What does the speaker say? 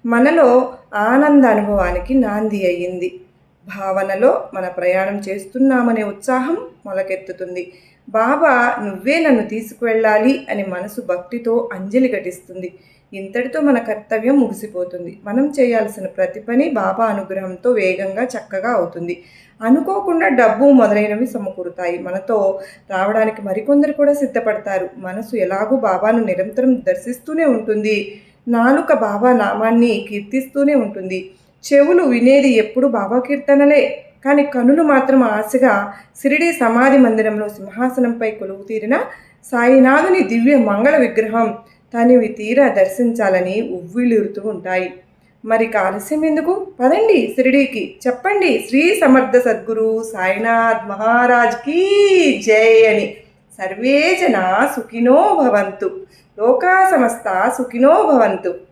మనలో ఆనంద అనుభవానికి నాంది అయ్యింది. భావనలో మన ప్రయాణం చేస్తున్నామనే ఉత్సాహం మొలకెత్తుతుంది. బాబా నువ్వే నన్ను తీసుకువెళ్ళాలి అని మనసు భక్తితో అంజలి ఘటిస్తుంది. ఇంతటితో మన కర్తవ్యం ముగిసిపోతుంది. మనం చేయాల్సిన ప్రతి పని బాబా అనుగ్రహంతో వేగంగా చక్కగా అవుతుంది. అనుకోకుండా డబ్బు మొదలైనవి సమకూరుతాయి. మనతో రావడానికి మరికొందరు కూడా సిద్ధపడతారు. మనసు ఎలాగూ బాబాను నిరంతరం దర్శిస్తూనే ఉంటుంది. నాలుక బాబా నామాన్ని కీర్తిస్తూనే ఉంటుంది. చెవులు వినేది ఎప్పుడు బాబా కీర్తనలే. కానీ కనులు మాత్రం ఆశగా షిరిడీ సమాధి మందిరంలో సింహాసనంపై కొలువు తీరిన సాయినాథుని దివ్య మంగళ విగ్రహం తనివి తీరా దర్శించాలని ఉవ్విళ్ళూరుతూ ఉంటాయి. మరి ఆలస్యం ఎందుకు? పదండి షిరిడీకి. చెప్పండి శ్రీ సమర్థ సద్గురు సాయినాథ్ మహారాజ్ కీ జై అని. సర్వే జనా సుఖినో భవంతు. లోకా సమస్త సుఖినో భవంతు.